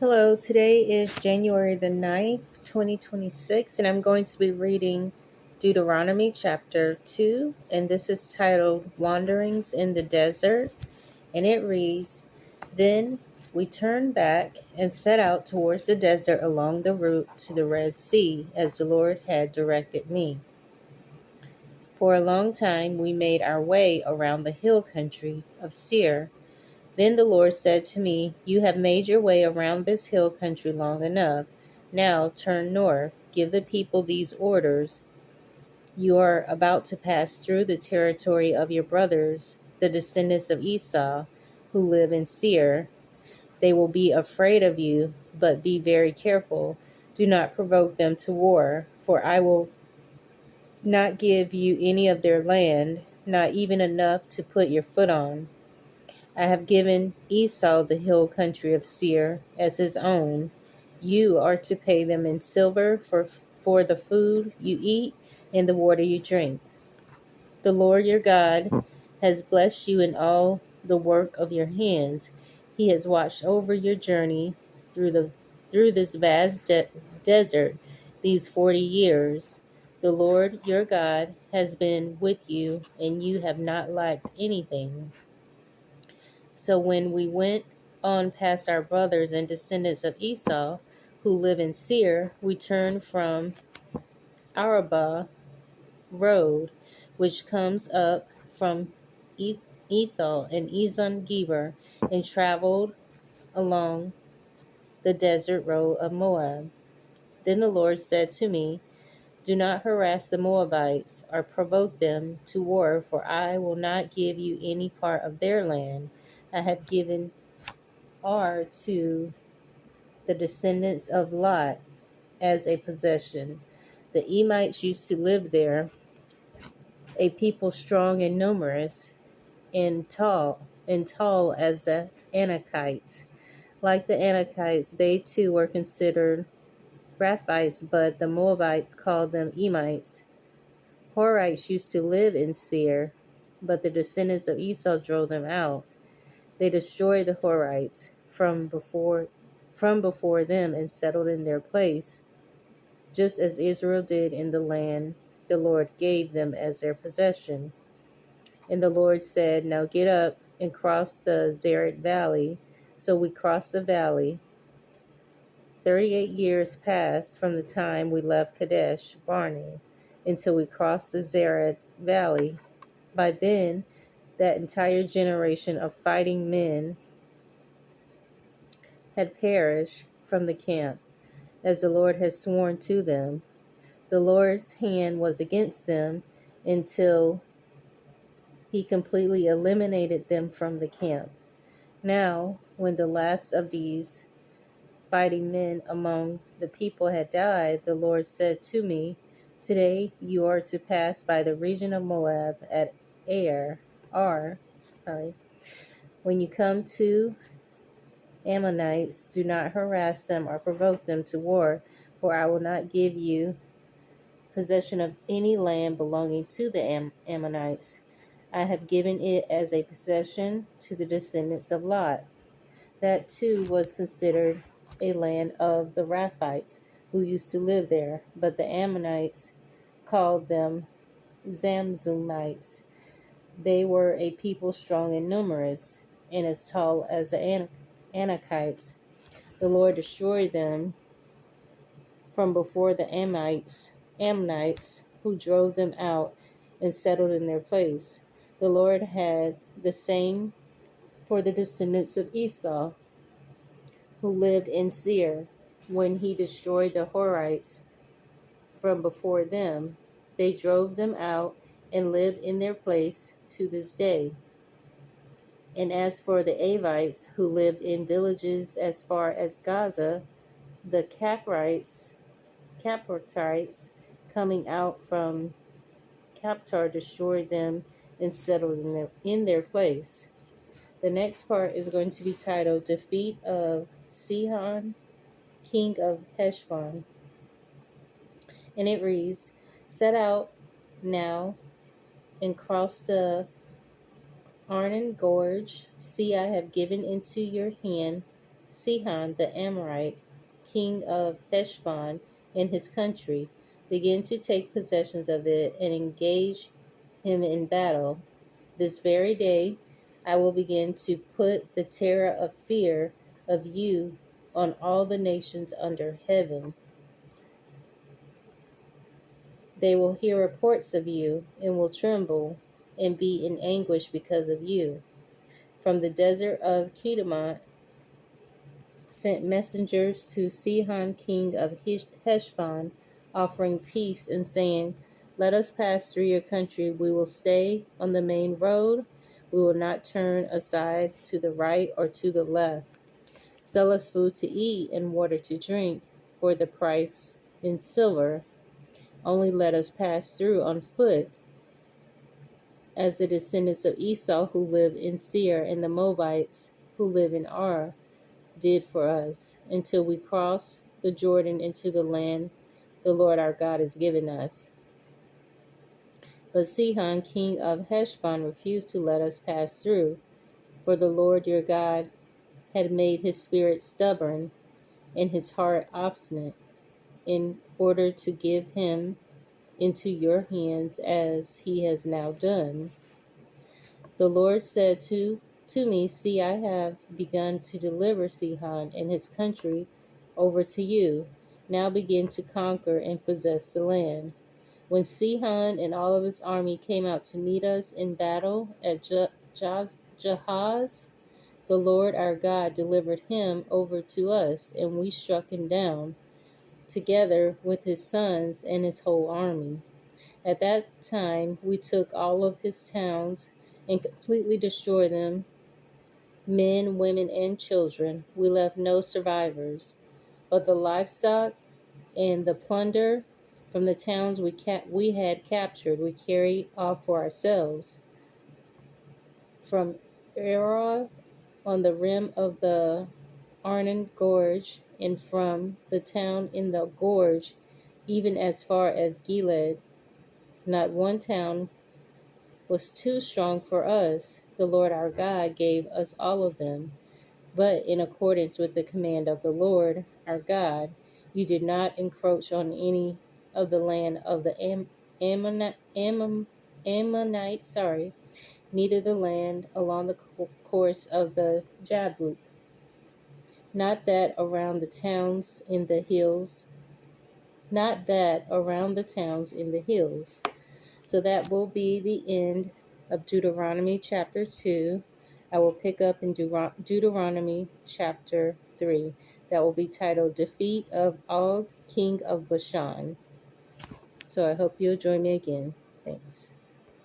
Hello, today is January the 9th, 2026, and I'm going to be reading Deuteronomy chapter 2, and this is titled Wanderings in the Desert, and it reads, Then we turned back and set out towards the desert along the route to the Red Sea, as the Lord had directed me. For a long time we made our way around the hill country of Seir. Then the Lord said to me, You have made your way around this hill country long enough. Now turn north. Give the people these orders. You are about to pass through the territory of your brothers, the descendants of Esau, who live in Seir. They will be afraid of you, but be very careful. Do not provoke them to war, for I will not give you any of their land, not even enough to put your foot on. I have given Esau the hill country of Seir as his own. You are to pay them in silver for the food you eat and the water you drink. The Lord your God has blessed you in all the work of your hands. He has watched over your journey through this vast desert these 40 years. The Lord your God has been with you, and you have not lacked anything. So when we went on past our brothers and descendants of Esau, who live in Seir, we turned from Arabah road, which comes up from Ethel and Ezon Geber, and traveled along the desert road of Moab. Then the Lord said to me, Do not harass the Moabites or provoke them to war, for I will not give you any part of their land. I have given Ar to the descendants of Lot as a possession. The Emites used to live there, a people strong and numerous, and tall as the Anakites. Like the Anakites, they too were considered Raphites, but the Moabites called them Emites. Horites used to live in Seir, but the descendants of Esau drove them out. They destroyed the Horites from before them and settled in their place, just as Israel did in the land the Lord gave them as their possession. And the Lord said, Now get up and cross the Zered Valley. So we crossed the valley. 38 years passed from the time we left Kadesh Barnea until we crossed the Zered Valley. By then, that entire generation of fighting men had perished from the camp, as the Lord had sworn to them. The Lord's hand was against them until he completely eliminated them from the camp. Now, when the last of these fighting men among the people had died, the Lord said to me, Today you are to pass by the region of Moab at Ar. When you come to Ammonites, do not harass them or provoke them to war, for I will not give you possession of any land belonging to the Ammonites. I have given it as a possession to the descendants of Lot. That too was considered a land of the Raphites who used to live there, but the Ammonites called them Zamzummites. They were a people strong and numerous, and as tall as the Anakites. The Lord destroyed them from before the Ammonites, who drove them out and settled in their place. The Lord had the same for the descendants of Esau, who lived in Seir. When he destroyed the Horites from before them, they drove them out and lived in their place to this day. And as for the Avites, who lived in villages as far as Gaza, the Caphtorites, coming out from Caphtor, destroyed them and settled in their place. The next part is going to be titled Defeat of Sihon, King of Heshbon. And it reads, Set out now and cross the Arnon Gorge. See, I have given into your hand Sihon the Amorite, king of Heshbon, and his country, begin to take possession of it and engage him in battle, this very day I will begin to put the terror of fear of you on all the nations under heaven. They will hear reports of you and will tremble and be in anguish because of you. From the desert of Kedemot sent messengers to Sihon king of Heshbon, offering peace and saying, "Let us pass through your country. We will stay on the main road. We will not turn aside to the right or to the left. Sell us food to eat and water to drink for the price in silver. Only let us pass through on foot, as the descendants of Esau who live in Seir and the Moabites who live in Ar did for us, until we cross the Jordan into the land the Lord our God has given us." But Sihon, king of Heshbon, refused to let us pass through, for the Lord your God had made his spirit stubborn and his heart obstinate, in order to give him into your hands as he has now done. The Lord said to me, "See, I have begun to deliver Sihon and his country over to you. Now begin to conquer and possess the land." When Sihon and all of his army came out to meet us in battle at Jahaz, the Lord our God delivered him over to us, and we struck him down, together with his sons and his whole army. At that time we took all of his towns and completely destroyed them, men, women, and children. We left no survivors. But the livestock and the plunder from the towns we had captured, we carried off for ourselves. From Arah on the rim of the Arnon Gorge, and from the town in the gorge, even as far as Gilead, not one town was too strong for us. The Lord our God gave us all of them. But in accordance with the command of the Lord our God, you did not encroach on any of the land of the Ammonites, neither the land along the course of the Jabbok, not that around the towns in the hills, So that will be the end of Deuteronomy chapter 2. I will pick up in Deuteronomy chapter 3. That will be titled Defeat of Og, King of Bashan. So I hope you'll join me again. Thanks.